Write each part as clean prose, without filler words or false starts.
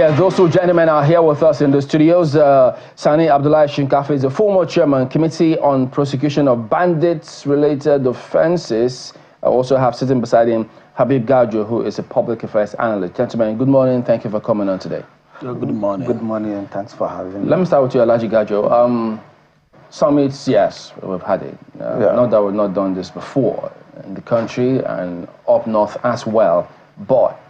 Yes, those two gentlemen are here with us in the studios. Sani Abdullahi Shinkafa is a former chairman, Committee on Prosecution of Bandits-Related Offences. I also have sitting beside him Habib Gajo, who is a public affairs analyst. Gentlemen, good morning. Thank you for coming on today. Good morning. Good morning, and thanks for having me. Let me start with you, Alhaji Gajo. Summits, yes, we've had it. Not that we've not done this before in the country and up north as well, but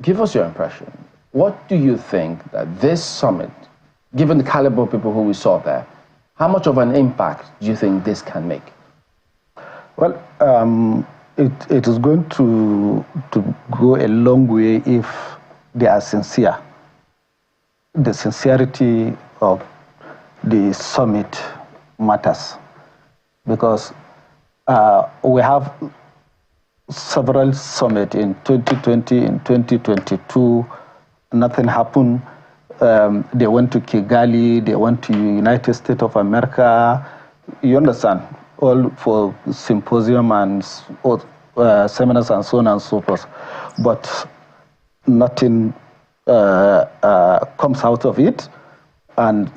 give us your impression. What do you think that this summit, given the caliber of people who we saw there, how much of an impact do you think this can make? Well, it is going to go a long way if they are sincere. The sincerity of the summit matters, because we have several summits in 2020, in 2022. Nothing happened. They went to Kigali, they went to United States of America. You understand? All for symposium and seminars and so on and so forth. But nothing comes out of it. And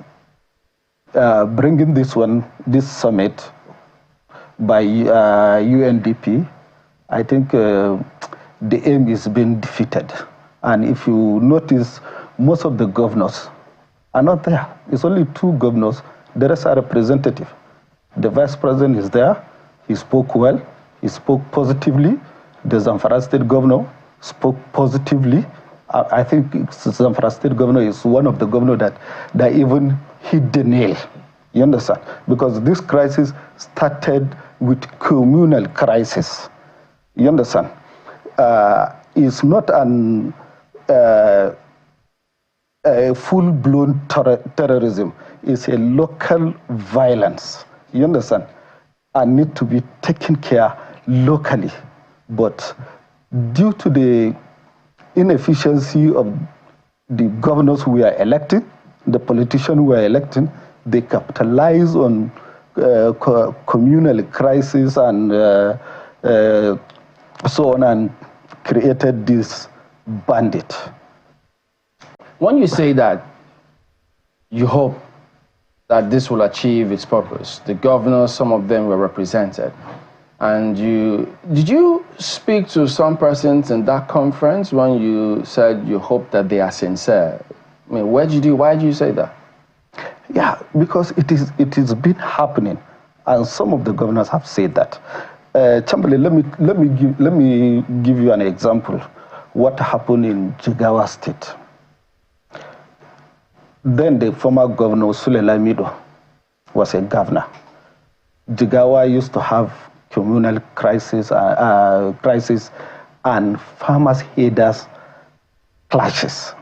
bringing this summit by UNDP, I think the aim is being defeated. And if you notice, most of the governors are not there. It's only 2 governors. The rest are representative. The vice president is there. He spoke well. He spoke positively. The Zamfara State governor spoke positively. I think Zamfara State governor is one of the governors that even hit the nail. You understand? Because this crisis started with communal crisis. You understand? It's not a full-blown terrorism. It's a local violence. You understand? And need to be taken care locally. But due to the inefficiency of the governors who are elected, the politicians who are elected, they capitalize on communal crisis and so on, and created this bandit. When you say that you hope that this will achieve its purpose, the governors, some of them were represented, and did you speak to some persons in that conference when you said you hope that they are sincere? I mean, why did you say that? Yeah, because it is been happening, and some of the governors have said that. Chamberlain, let me give you an example. What happened in Jigawa State? Then the former governor Sule Lamido was a governor. Jigawa used to have communal crisis and farmers' headers clashes.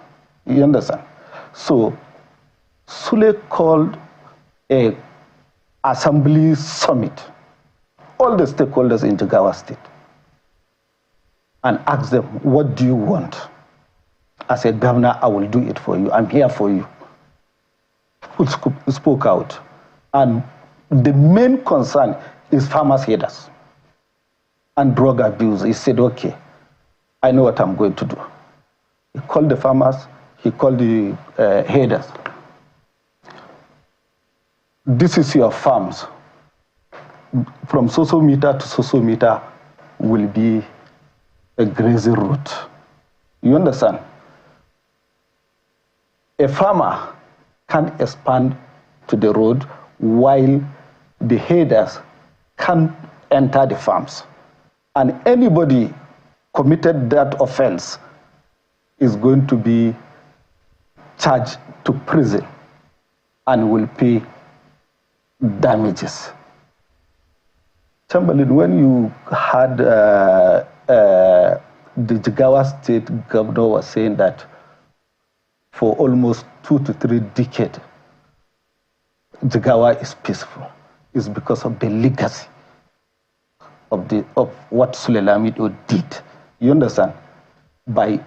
You understand? So Sule called a assembly summit, all the stakeholders in Jigawa State, and asked them, what do you want? As a governor, I will do it for you. I'm here for you. Who spoke out. And the main concern is farmers' headers and drug abuse. He said, okay, I know what I'm going to do. He called the farmers, he called the headers. This is your farms. From so meter to so meter will be a grazing route. You understand? A farmer can expand to the road while the headers can't enter the farms. And anybody committed that offense is going to be charged to prison and will pay damages. Chamberlain, when you had the Jigawa State governor was saying that for almost 2 to 3 decades, Jigawa is peaceful, it's because of the legacy of what Sule Lamido did. You understand? By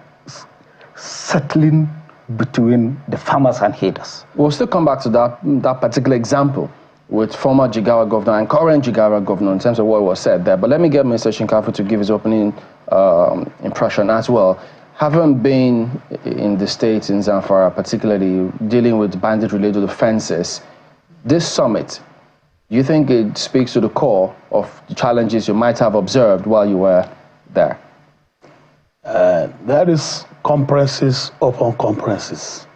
settling between the farmers and headers. We'll still come back to that particular example with former Jigawa governor and current Jigawa governor in terms of what was said there. But let me get Mr. Shinkafa to give his opening impression as well. Haven't been in the States, in Zamfara, particularly dealing with bandit-related offenses. This summit, do you think it speaks to the core of the challenges you might have observed while you were there? There is conferences upon conferences,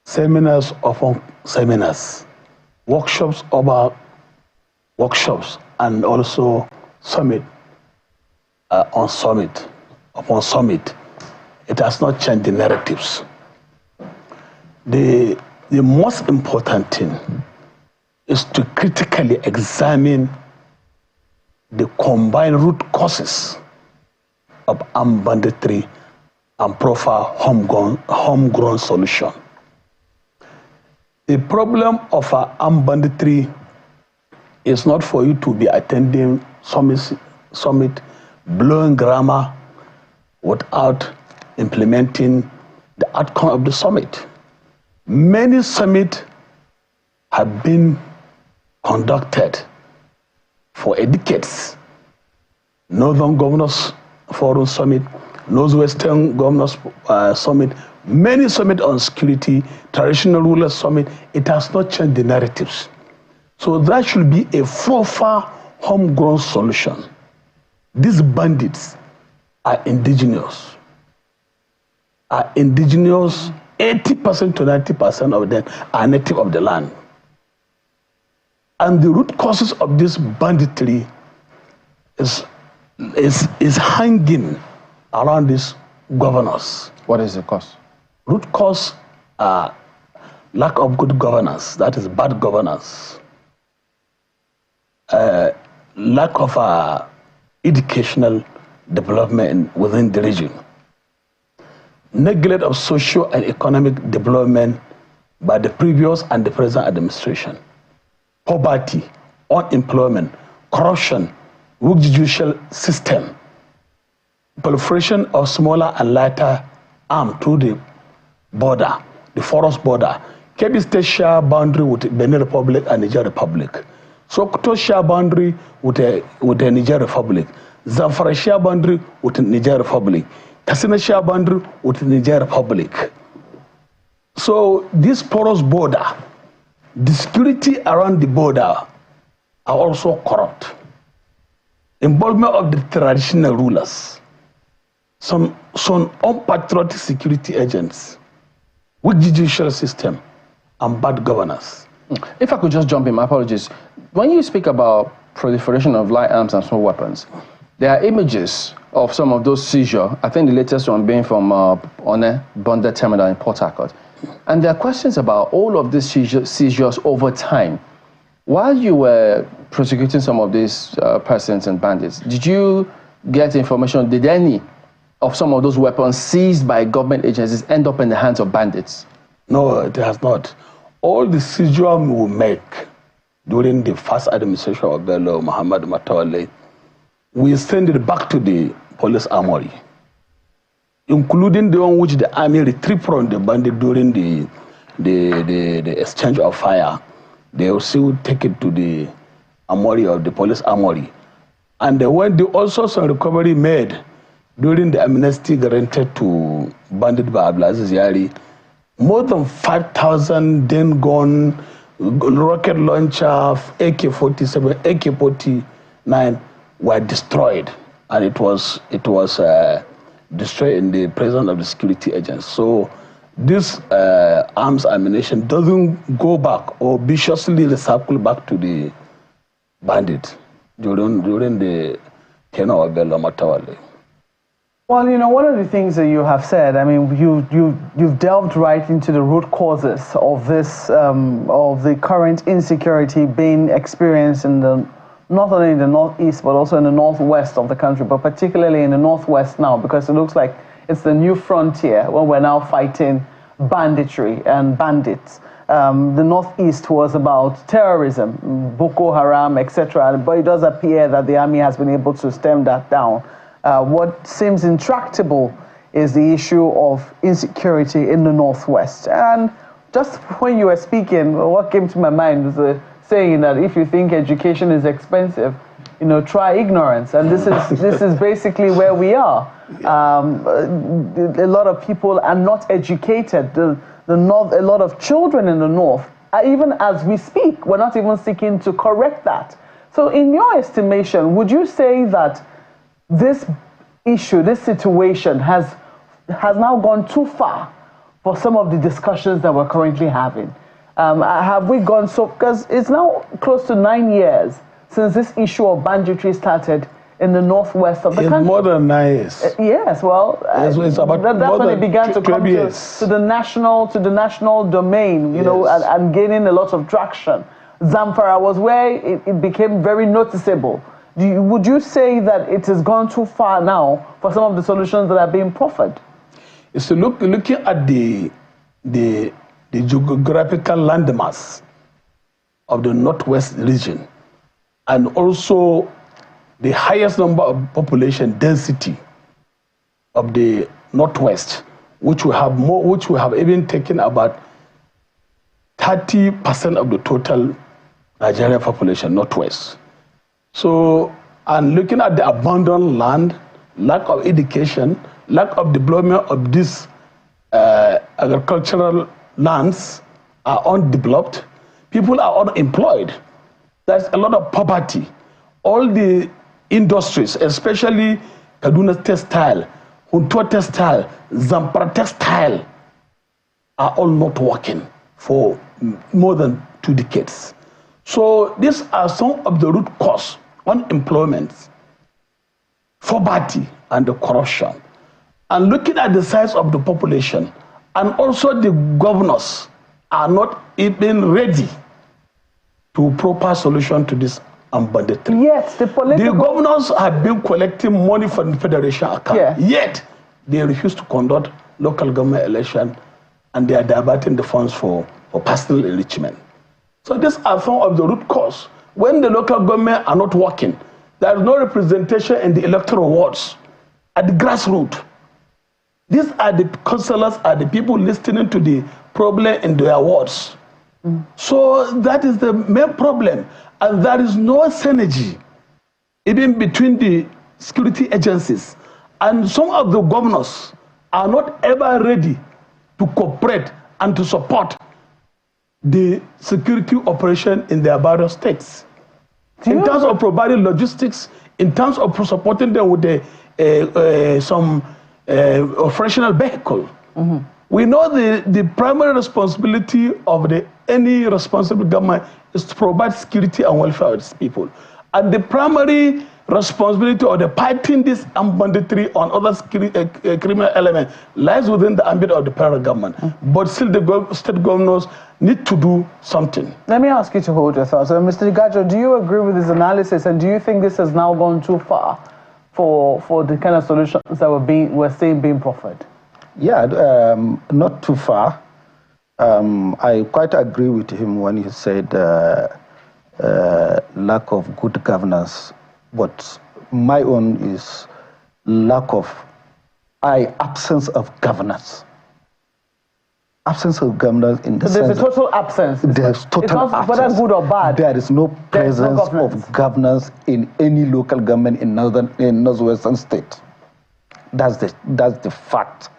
seminars upon seminars, workshops about workshops, and also summit on summit upon summit. It has not changed the narratives. The most important thing is to critically examine the combined root causes of armed banditry and proffer homegrown solution. The problem of armed banditry is not for you to be attending summit blowing grammar without implementing the outcome of the summit. Many summits have been conducted for decades. Northern Governors Forum Summit, Northwestern Governors Summit, many summits on security, traditional rulers summit. It has not changed the narratives. So that should be a proper homegrown solution. These bandits are indigenous. 80% to 90% of them are native of the land. And the root causes of this banditry is hanging around these governors. What is the cause? Root cause are lack of good governance, that is bad governance. Lack of educational development within the region. Neglect of social and economic development by the previous and the present administration. Poverty, unemployment, corruption, weak judicial system, proliferation of smaller and lighter arms through the border, the forest border. Kebbi State share boundary with Benin Republic and Niger Republic. Sokoto share boundary with the Niger Republic. Zamfara share boundary with the Niger Republic. Katsina share boundary with the Niger Republic. So this porous border, the security around the border are also corrupt. Involvement of the traditional rulers, some unpatriotic security agents, weak judicial system, and bad governance. If I could just jump in, my apologies. When you speak about proliferation of light arms and small weapons, there are images of some of those seizures. I think the latest one being from One Bonded Terminal in Port Harcourt. And there are questions about all of these seizures over time. While you were prosecuting some of these persons and bandits, did you get information, did any of some of those weapons seized by government agencies end up in the hands of bandits? No, it has not. All the seizures we make during the first administration of Bello Muhammad Mattawalle, we send it back to the police armory, including the one which the army retrieved from the bandit during the exchange of fire. They also take it to the armory of the police armory. And when the also some recovery made during the amnesty granted to bandit by Abdulaziz Yari, more than 5,000 then gun, rocket launcher, AK-47, AK-49 were destroyed, and it was destroyed in the presence of the security agents. So this arms ammunition doesn't go back or viciously recycle back to the bandit during the tenure of Bello Mattawalle. Well, you know, one of the things that you have said, I mean, you've delved right into the root causes of this, of the current insecurity being experienced in the, not only in the northeast, but also in the northwest of the country, but particularly in the northwest now, because it looks like it's the new frontier when we're now fighting banditry and bandits. The northeast was about terrorism, Boko Haram, etc., but it does appear that the army has been able to stem that down. What seems intractable is the issue of insecurity in the Northwest. And just when you were speaking, what came to my mind was the saying that if you think education is expensive, try ignorance, and this is basically where we are. A lot of people are not educated. A lot of children in the North, even as we speak, we're not even seeking to correct that. So in your estimation, would you say that this issue, this situation has now gone too far for some of the discussions that we're currently having? Have we gone so, because it's now close to 9 years since this issue of banditry started in the northwest of the country. It's more than 9 years. Yes, well, it's about that's when it began to come to the national domain, you know, and gaining a lot of traction. Zamfara was where it became very noticeable. Would you say that it has gone too far now for some of the solutions that are being proffered? It's looking at the geographical landmass of the northwest region, and also the highest number of population density of the northwest, which we have even taken about 30% of the total Nigerian population, northwest. So, and looking at the abandoned land, lack of education, lack of development of these agricultural lands are undeveloped, people are unemployed, there's a lot of poverty. All the industries, especially Kaduna textile, Huntua textile, Zamfara textile, are all not working for more than 2 decades. So these are some of the root cause: unemployment, poverty, and the corruption. And looking at the size of the population, and also the governors are not even ready to proper solution to this banditry. Yes, the governors have been collecting money from the federation account, yet they refuse to conduct local government election, and they are diverting the funds for personal enrichment. So these are some of the root cause. When the local government are not working, there is no representation in the electoral wards at the grassroots. These are the councillors, are the people listening to the problem in their wards. So that is the main problem. And there is no synergy even between the security agencies. And some of the governors are not ever ready to cooperate and to support the security operation in their various states. In terms of providing logistics, in terms of supporting them with some operational vehicle. We know the primary responsibility of any responsible government is to provide security and welfare of its people. And the primary responsibility of the fighting this banditry on other criminal elements lies within the ambit of the federal government. But still the state governors need to do something. Let me ask you to hold your thoughts. Mr. Jigawa, do you agree with this analysis, and do you think this has now gone too far for the kind of solutions that we're seeing being proffered? Yeah, not too far. I quite agree with him when he said lack of good governance, but my own is absence of governance. Absence of governance in the sense. There's a total absence. There's total absence. Whether good or bad. There is no presence of governance in any local government in northwestern state. That's the fact.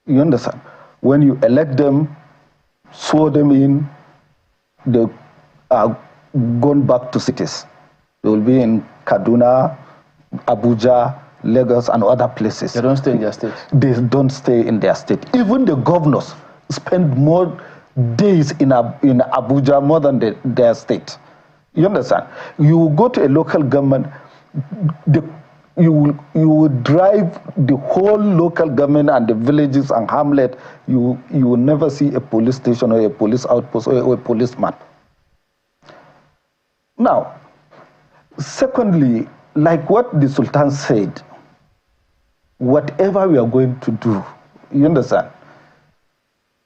You understand? When you elect them, swear them in, they are gone back to cities. They will be in Kaduna, Abuja, Lagos, and other places. They don't stay in their state. They don't stay in their state. Even the governors spend more days in Abuja more than their state. You understand? You go to a local government, you will drive the whole local government and the villages and hamlet. You will never see a police station or a police outpost or a policeman. Now, secondly, like what the Sultan said, whatever we are going to do, you understand,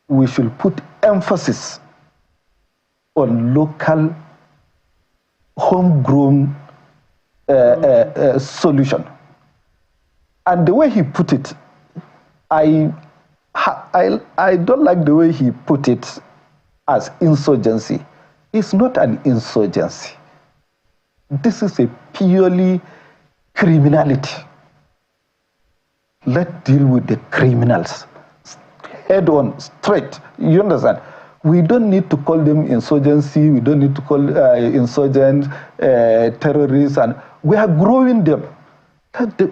we should put emphasis on local, homegrown solution. And the way he put it, I don't like the way he put it as insurgency. It's not an insurgency. This is a purely criminality. Let's deal with the criminals head on, straight. You understand? We don't need to call them insurgency. We don't need to call insurgent terrorists, and we are growing them.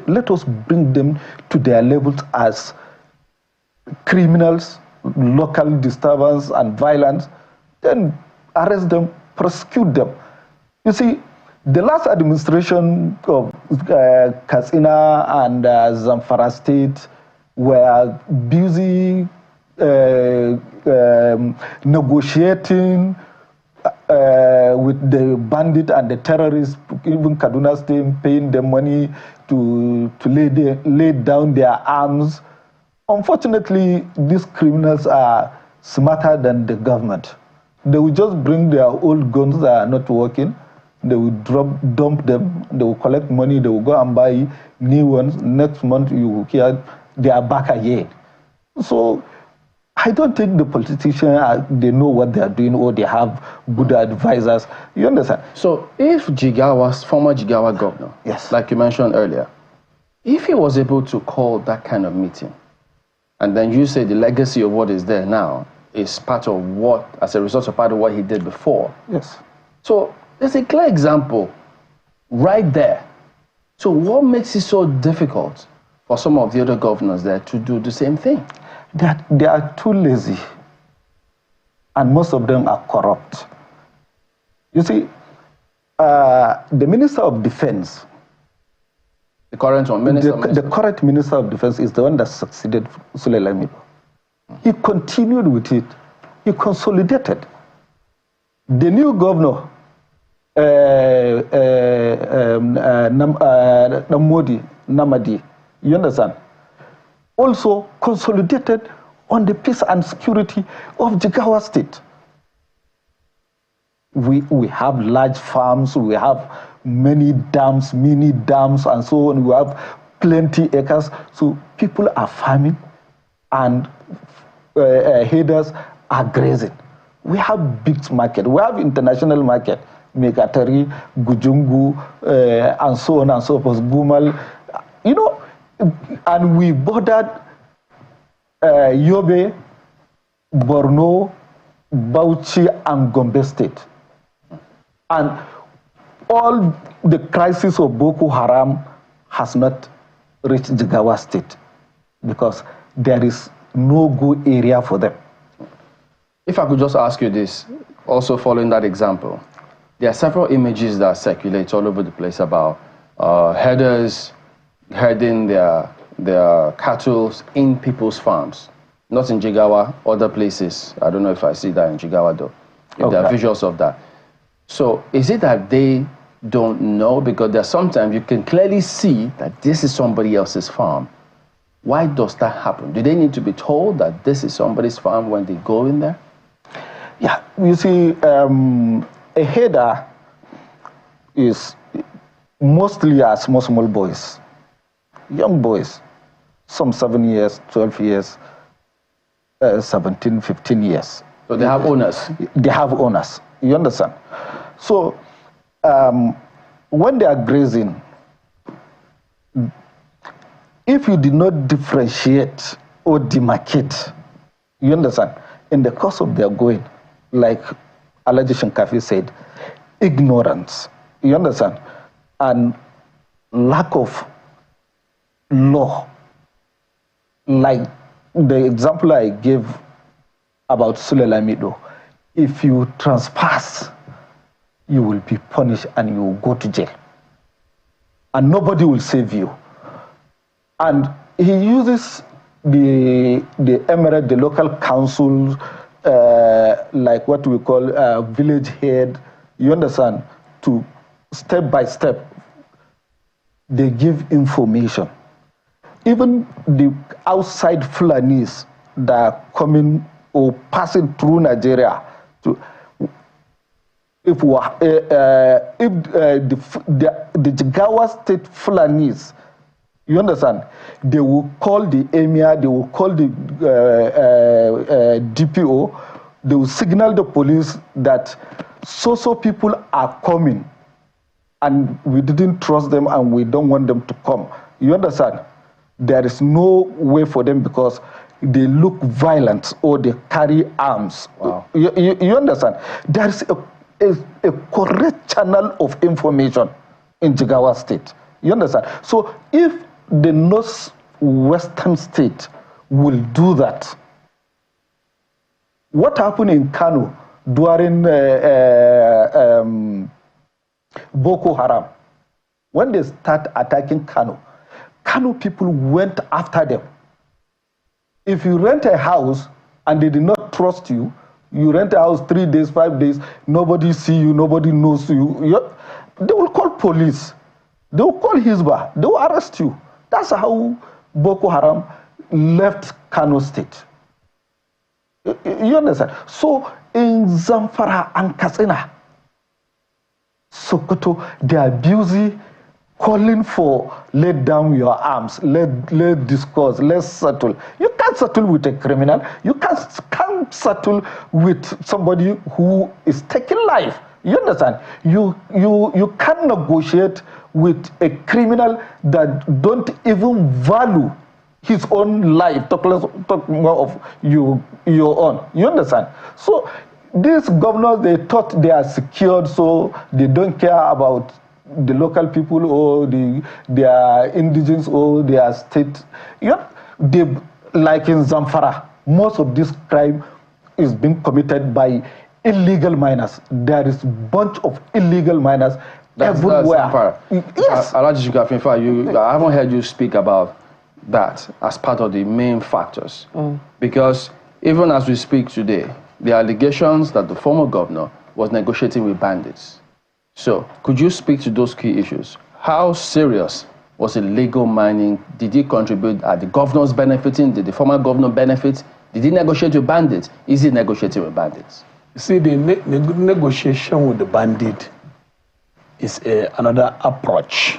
Let us bring them to their levels as criminals, local disturbance and violence, then arrest them, prosecute them. You see, the last administration of Katsina and Zamfara State were busy negotiating with the bandit and the terrorists, even Kaduna State paying them money to lay down their arms. Unfortunately, these criminals are smarter than the government. They will just bring their old guns that are not working. They will dump them. They will collect money. They will go and buy new ones. Next month, you will hear they are back again. So I don't think the politicians, they know what they are doing, or they have good advisors. You understand? So if former Jigawa governor, yes, like you mentioned earlier, if he was able to call that kind of meeting, and then you say the legacy of what is there now is part of what, as a result of part of what he did before. Yes. So there's a clear example right there. So what makes it so difficult for some of the other governors there to do the same thing? They are too lazy, and most of them are corrupt. You see, the Minister of Defense, the current one, the current Minister of Defense is the one that succeeded Sule Lamido. He continued with it. He consolidated. The new governor, Namadi, you understand, also consolidated on the peace and security of Jigawa State. We have large farms, we have many dams, mini dams, and so on. We have plenty acres. So people are farming, and headers are grazing. We have big market. We have international market, Megatari, Gujungu, and so on and so forth, Gumal. You know, and we bordered Yobe, Borno, Bauchi, and Gombe State. And all the crisis of Boko Haram has not reached Jigawa State because there is no good area for them. If I could just ask you this, also following that example, there are several images that circulate all over the place about herders herding their cattle in people's farms, not in Jigawa, other places. I don't know if I see that in Jigawa though, if there are visuals of that. So is it that they don't know? Because there's sometimes you can clearly see that this is somebody else's farm. Why does that happen? Do they need to be told that this is somebody's farm when they go in there? Yeah, you see, a herder is mostly small boys, young boys, some 7 years, 12 years, 17, 15 years. So they have owners? They have owners, you understand? So when they are grazing, if you did not differentiate or demarcate, you understand, in the course of their going, like Alhaji Shinkafi said, ignorance, you understand, and lack of law. Like the example I gave about Sule Lamido, if you trespass, you will be punished and you will go to jail. And nobody will save you. And he uses the emirate, the local councils, like what we call village head, you understand, to step by step, they give information. Even the outside Fulanis that are coming or passing through Nigeria, if the Jigawa State Fulanis, you understand, they will call the emir, they will call the DPO, they will signal the police that so people are coming and we didn't trust them and we don't want them to come. You understand? There is no way for them because they look violent or they carry arms. Wow. You understand? There is a correct channel of information in Jigawa State. You understand? So if the northwestern state will do that, what happened in Kano during Boko Haram, when they start attacking Kano people went after them. If you rent a house and they did not trust you, you rent a house 3 days, 5 days, nobody see you, nobody knows you, they will call police. They will call Hizbah. They will arrest you. That's how Boko Haram left Kano State. You understand? So in Zamfara and Katsina, Sokoto, they are busy calling for let down your arms, let discuss, let's settle. You can't settle with a criminal. You can't settle with somebody who is taking life. You understand? You can't negotiate with a criminal that don't even value his own life, talk more of your own. You understand? So these governors, they thought they are secured, so they don't care about the local people or their indigenous or their state. They, like in Zamfara, most of this crime is being committed by illegal miners. There is a bunch of illegal miners everywhere. Yes. I haven't heard you speak about that as part of the main factors. Because even as we speak today, the allegations that the former governor was negotiating with bandits. So could you speak to those key issues? How serious was illegal mining? Did it contribute? Are the governors benefiting? Did the former governor benefit? Did he negotiate with bandits? Is he negotiating with bandits? You see, the negotiation with the bandit is another approach.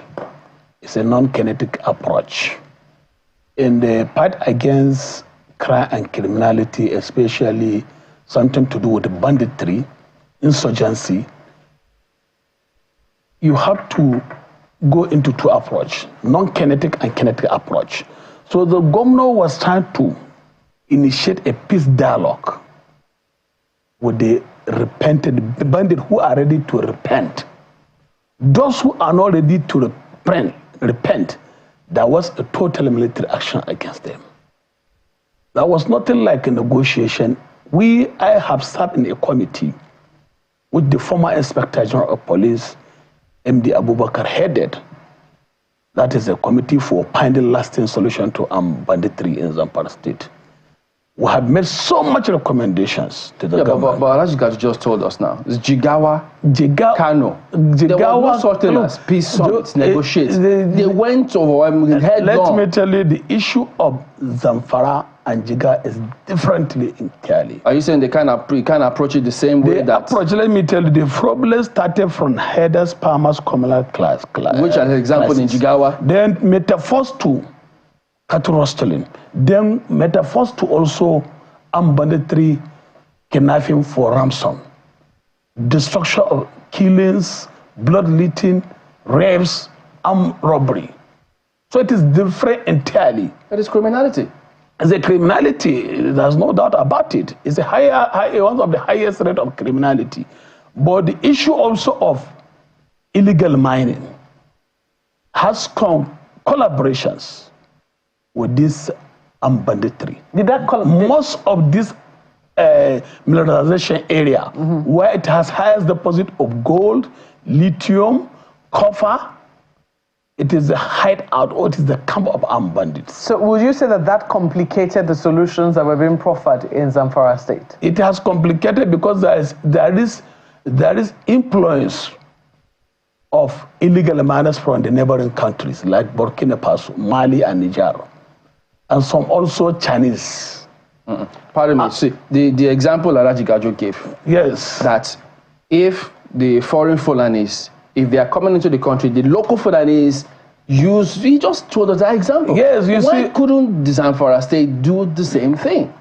It's a non-kinetic approach. In the fight against crime and criminality, especially something to do with the banditry, insurgency, you have to go into two approaches, non-kinetic and kinetic approach. So the governor was trying to initiate a peace dialogue with the repented bandits who are ready to repent. Those who are not ready to repent, there was a total military action against them. That was nothing like a negotiation. I have sat in a committee with the former Inspector General of Police, MD Abubakar, headed. That is a committee for finding lasting solution to banditry in Zamfara State. We have made so much recommendations to the government. But Alhaji just told us now, it's Jigawa, Kano. There was no sorting as peace summits, negotiate. They went over headlong. Let me tell you, the issue of Zamfara and Jigawa is differently entirely. Are you saying they kind of approach it the same way? Let me tell you, the problem started from headers, farmers, communal class. Which are examples in Jigawa? Then metaphors to cattle rustling. Then metaphors to also banditry, kidnapping for ransom, destruction of killings, bloodletting, rapes, armed robbery. So it is different entirely. It is criminality. It's a criminality, there's no doubt about it. It's one of the highest rate of criminality. But the issue also of illegal mining has collaborations with this banditry. Most of this militarization area, where it has highest deposit of gold, lithium, copper, it is the hideout, or it is the camp of armed bandits. So would you say that complicated the solutions that were being proffered in Zamfara State? It has complicated because there is influence of illegal miners from the neighboring countries like Burkina Faso, Mali, and Niger, and some also Chinese. Pardon me. See, the example Alhaji Gajo gave. Yes. That if the foreign Fulanis, if they are coming into the country, the local Fulanis he just told us that example. Yes, Why couldn't the Zamfara State do the same thing?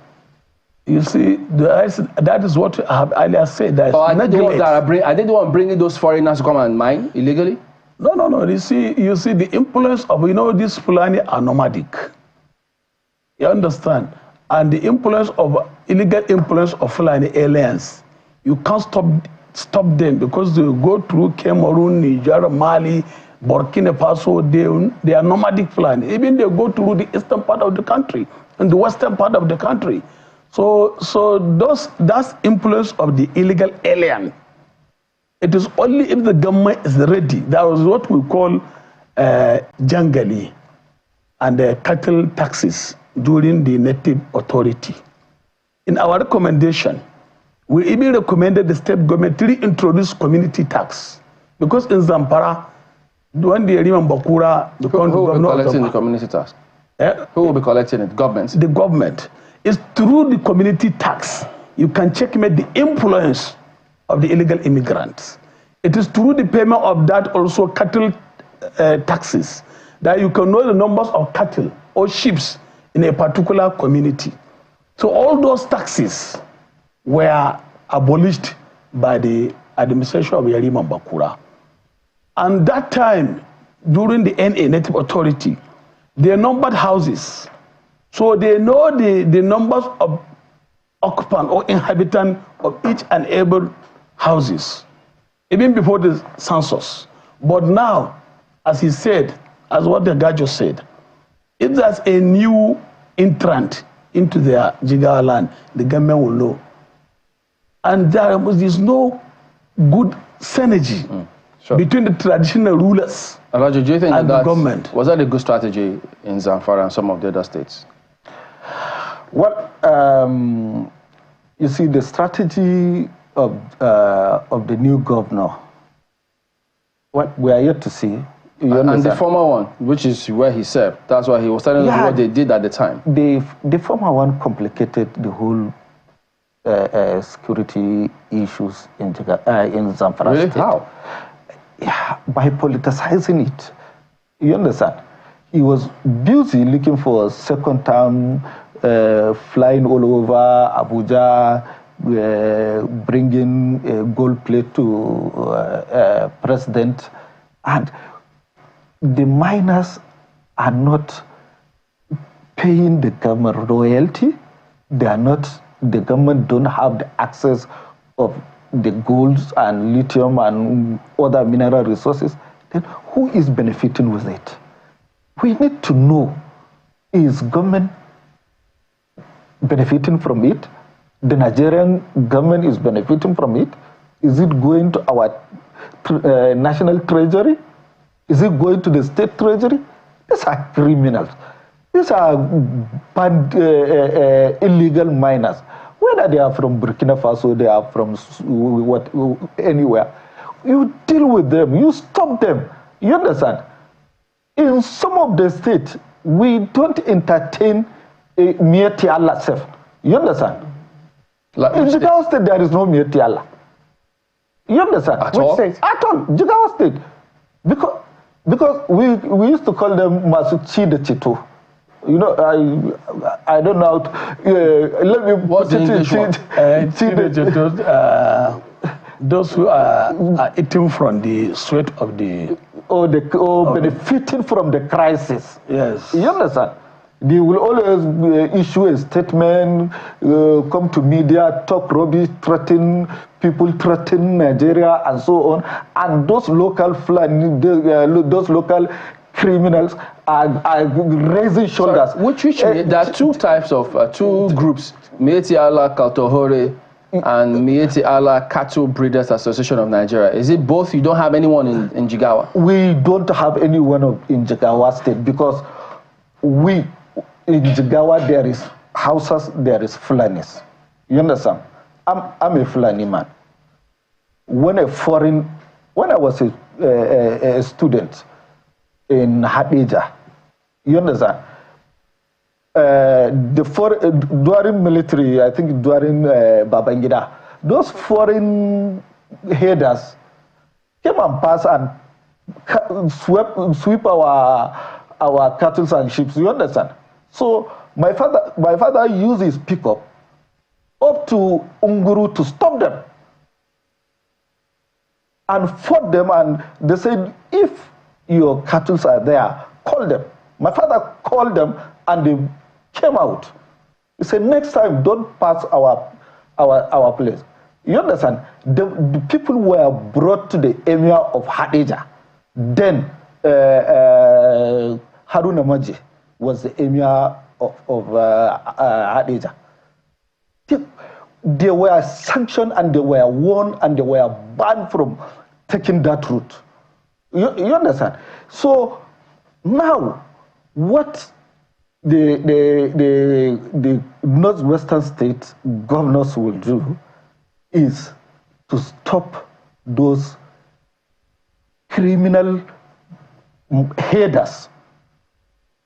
You see, that is what I have earlier said. Are they the ones bringing those foreigners to come and mine illegally? No. You see the influence of, these Fulani are nomadic. You understand? And the influence of, illegal influence of Fulani aliens, you can't stop them because they go through Cameroon, Niger, Mali, Burkina Faso, they are nomadic Fulani. Even they go through the eastern part of the country and the western part of the country. So that's influence of the illegal alien. It is only if the government is ready. That was what we call jangali and cattle taxes during the native authority. In our recommendation, we even recommended the state government to reintroduce community tax. Because in Zamfara, when the Yeriman Bakura, the who will be collecting the community tax? Who will be collecting it? Government? The government. It's through the community tax. You can checkmate the influence of the illegal immigrants. It is through the payment of that also cattle taxes that you can know the numbers of cattle or sheep in a particular community. So all those taxes were abolished by the administration of Yeriman Bakura. And that time, during the NA Native Authority, they numbered houses. So they know the numbers of occupants or inhabitants of each and every houses, even before the census. But now, as he said, as what the guy just said, if there's a new entrant into their Jigawa land, the government will know. And there is no good synergy between the traditional rulers Elijah, do you think and that the government. Was that a good strategy in Zamfara and some of the other states? Well, you see, the strategy of the new governor, what we are yet to see. And the former one, which is where he served, that's why he was telling us what they did at the time. The former one complicated the whole security issues in Zamfara Really? State. How? Yeah, by politicizing it. You understand? He was busy looking for a second term, flying all over Abuja, bringing a gold plate to president. And the miners are not paying the government royalty. They are not, the government don't have the access of the gold and lithium and other mineral resources. Then who is benefiting with it? We need to know, is government benefiting from it? The Nigerian government is benefiting from it? Is it going to our national treasury? Is it going to the state treasury? These are criminals. These are bad, illegal miners. Whether they are from Burkina Faso, they are from anywhere. You deal with them, you stop them. You understand? In some of the states, we don't entertain Mieti Allah self. You understand? Like in Jigawa State, there is no Mieti Allah. You understand? At all? At all. Jigawa State. Because we used to call them Masuchi de Chito. You know, I don't know how to, let me what's put the English one? Those who are eating from the sweat of the... benefiting from the crisis. Yes. You understand? They will always issue a statement, come to media, talk rubbish, threaten people, threaten Nigeria, and so on. And those local those local criminals are raising shoulders. Sorry, there are two types of, two groups, Mieti Allah Kaltohore and Mieti Allah Cattle Breeders Association of Nigeria. Is it both? You don't have anyone in Jigawa? We don't have anyone in Jigawa State because in Jigawa there is houses, there is Fulanis. You understand? I'm a Fulani man. When I was a student in Hadija, you understand? During military, I think during Babangida, those foreign headers came and passed and sweep our cattle and sheep. You understand? So my father used his pickup up to Unguru to stop them and fought them. And they said, if your cattle are there, call them. My father called them and they came out. He said, next time, don't pass our place. You understand? The people were brought to the emir of Hadija. Then Haruna Maji was the emir of Hadija. They were sanctioned and they were warned and they were banned from taking that route. You understand? So now, what the northwestern state governors will do is to stop those criminal headers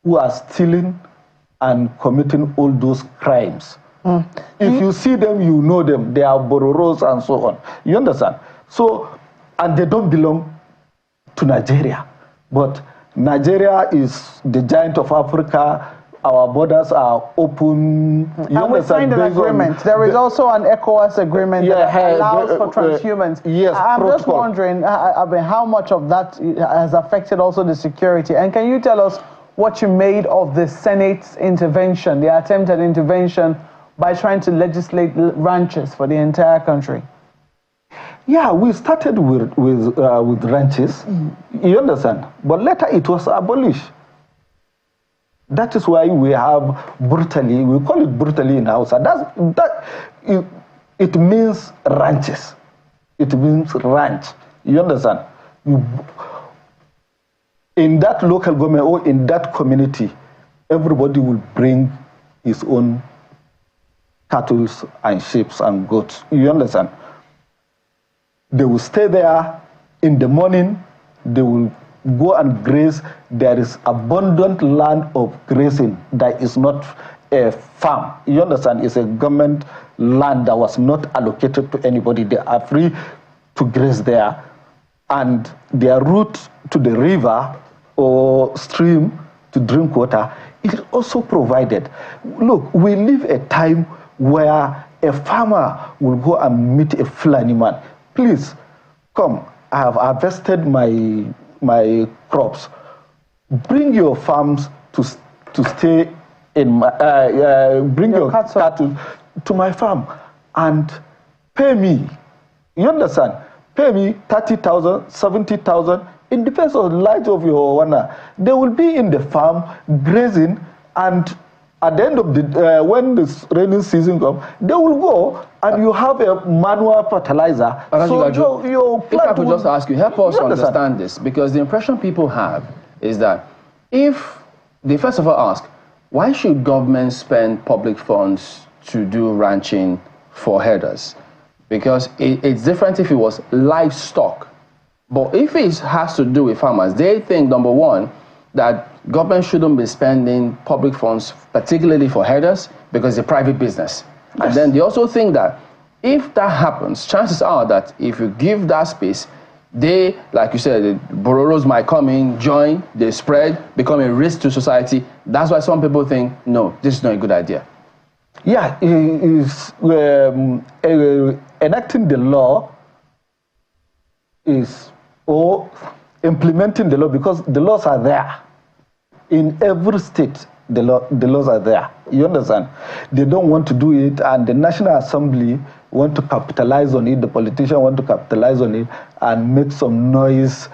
who are stealing and committing all those crimes. If you see them, you know them. They are bororos and so on. You understand? So, and they don't belong to Nigeria. But Nigeria is the giant of Africa. Our borders are open. And we signed an agreement. There is also an ECOWAS agreement that allows for transhumance. Yes, I'm protocol. just wondering how much of that has affected also the security. And can you tell us what you made of the Senate's intervention, the attempted intervention by trying to legislate ranches for the entire country? Yeah, we started with ranches, you understand? But later it was abolished. That is why we have brutally, we call it brutally in Hausa. It means ranches. It means ranch. You understand? In that local government or in that community, everybody will bring his own cattle and sheep and goats. You understand? They will stay there in the morning. They will go and graze. There is abundant land of grazing that is not a farm. You understand? It's a government land that was not allocated to anybody. They are free to graze there. And their route to the river or stream to drink water is also provided. Look, we live a time where a farmer will go and meet a Fulani man. Please, come, I have harvested my crops. Bring your farms to stay in my, bring your cattle to my farm and pay me. You understand? Pay me 30,000, 70,000. It depends on the life of your owner. They will be in the farm grazing, and at the end of the when the rainy season comes, they will go and you have a manual fertilizer. So your if I could just ask you, help us understand this, because the impression people have is that if they first of all ask, why should government spend public funds to do ranching for herders? Because it's different if it was livestock. But if it has to do with farmers, they think, number one, that government shouldn't be spending public funds, particularly for herders, because it's a private business. Yes. And then they also think that if that happens, chances are that if you give that space, they, like you said, the bororos might come in, join, they spread, become a risk to society. That's why some people think, no, this is not a good idea. Yeah, enacting the law is, or implementing the law, because the laws are there. In every state, the laws are there. You understand? They don't want to do it, and the National Assembly want to capitalize on it, the politicians want to capitalize on it and make some noise,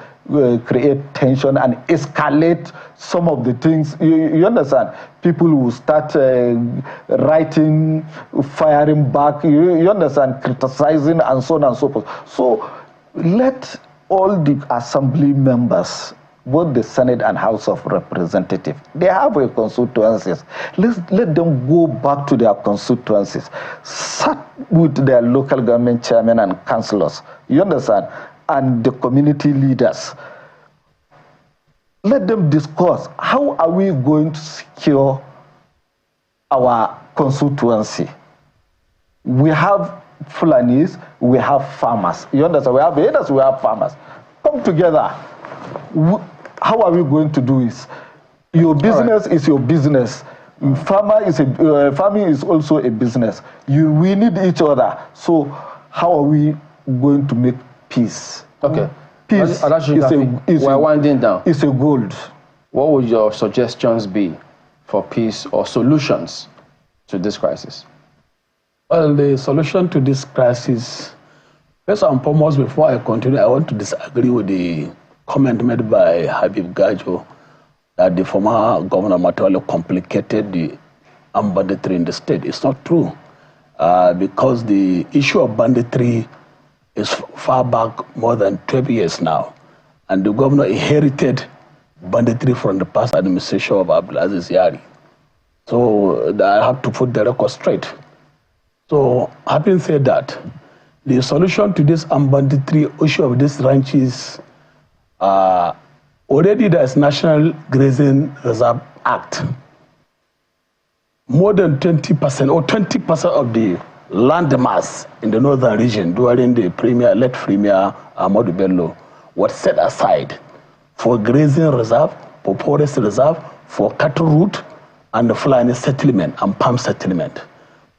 create tension and escalate some of the things. You understand? People will start writing, firing back, you understand, criticizing and so on and so forth. So let all the assembly members, both the Senate and House of Representatives, they have a constituencies. Let them go back to their constituencies, sit with their local government chairmen and councillors, you understand, and the community leaders. Let them discuss, how are we going to secure our constituency? We have Fulanis, we have farmers. You understand? We have herders, we have farmers. Come together. How are we going to do this? Your business is your business. Farming is also a business. We need each other. So how are we going to make peace? Okay. peace we're winding down. It's a gold. What would your suggestions be for peace or solutions to this crisis? Well, the solution to this crisis, first and foremost, before I continue, I want to disagree with the comment made by Habib Gajo that the former Governor Mattawalle complicated the armed banditry in the state. It's not true, because the issue of banditry is far back more than 12 years now, and the governor inherited banditry from the past administration of Abdulaziz Yari. So I have to put the record straight. So having said that, the solution to this armed banditry issue of these ranches, already there's National Grazing Reserve Act. More than 20% or 20% of the land mass in the northern region during the late Premier Ahmadu Bello was set aside for grazing reserve, for forest reserve, for cattle route, and the Fulani settlement and palm settlement.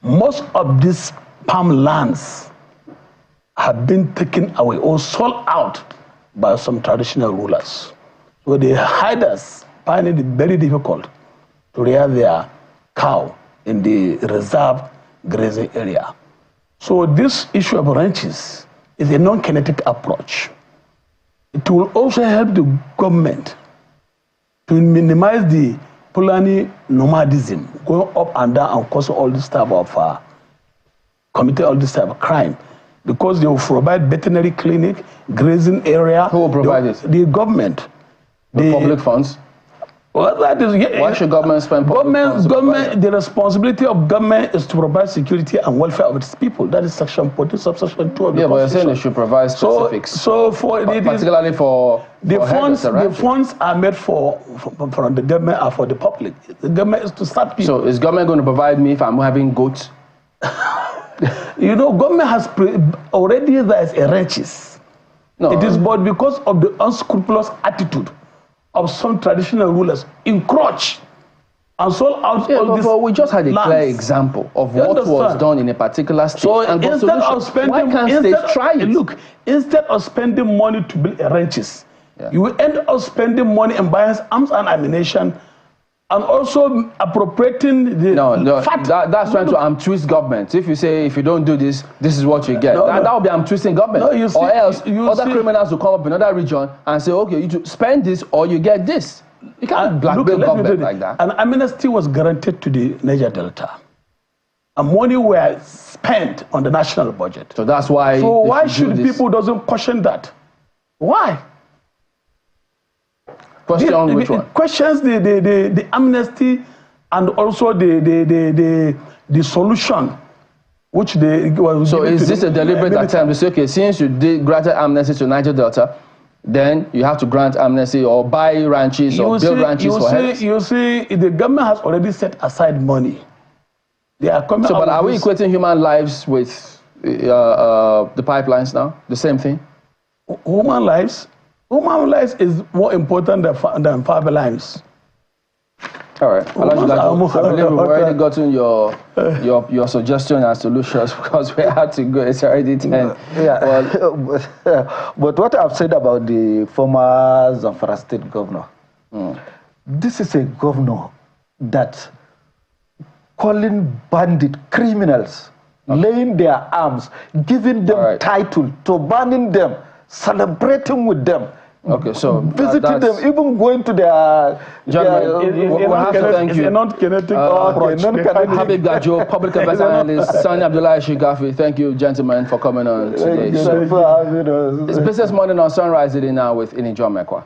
Most of these palm lands have been taken away or sold out by some traditional rulers. So the herders find it very difficult to rear their cow in the reserve grazing area. So this issue of ranches is a non-kinetic approach. It will also help the government to minimize the Fulani nomadism, going up and down and causing all this type of, committing all this type of crime. Because they will provide veterinary clinic, grazing area. Who will provide it? The government. The public funds? Well, that is, why should government spend public funds? The responsibility of government is to provide security and welfare of its people. That is section 14, subsection 2 of the Constitution. Yeah, but you're saying they should provide specifics. So for particularly for the funds are made from the government and for the public. The government is to start people. So is government going to provide me if I'm having goats? You know, government has already there's a ranches. No. It is but because of the unscrupulous attitude of some traditional rulers encroach and sold out all this. But we just had a clear example of what was done in a particular state. So instead of spending, why can't states try it? Look, instead of spending money to build ranches, you will end up spending money and buying arms and ammunition, and also appropriating the fact. That's trying to twist government. If you say, if you don't do this, this is what you get. That would be twisting government. No, you see, or else other criminals will come up in another region and say, okay, you spend this or you get this. You can't blackmail government like that. An amnesty was granted to the Niger Delta. And money were spent on the national budget. So that's why. So why should people doesn't question that? Why? Question which one? Questions the amnesty and also the solution which they was. So is this a deliberate attempt to say, okay, since you granted amnesty to Niger Delta, then you have to grant amnesty or buy ranches or build ranches for herders? You see, the government has already set aside money. They are coming. So, but are we equating human lives with the pipelines now? The same thing? Human lives? Human lives is more important than pipelines. All right. I believe we've already gotten your suggestion and solutions because we had to go. It's already 10. Yeah. But what I've said about the former Zamfara State governor, this is a governor that calling bandit criminals, laying their arms, giving them title, turbaning them, celebrating with them. Okay, so visiting them, even going to their. Gentlemen, we have to thank you. It's a non-kinetic approach. Habib Gajo, public affairs analyst, Sani Abdullahi Shigafi. Thank you, gentlemen, for coming on today. Thank you for having us. It's Business Morning on Sunrise Today now with Ini John Mekwa.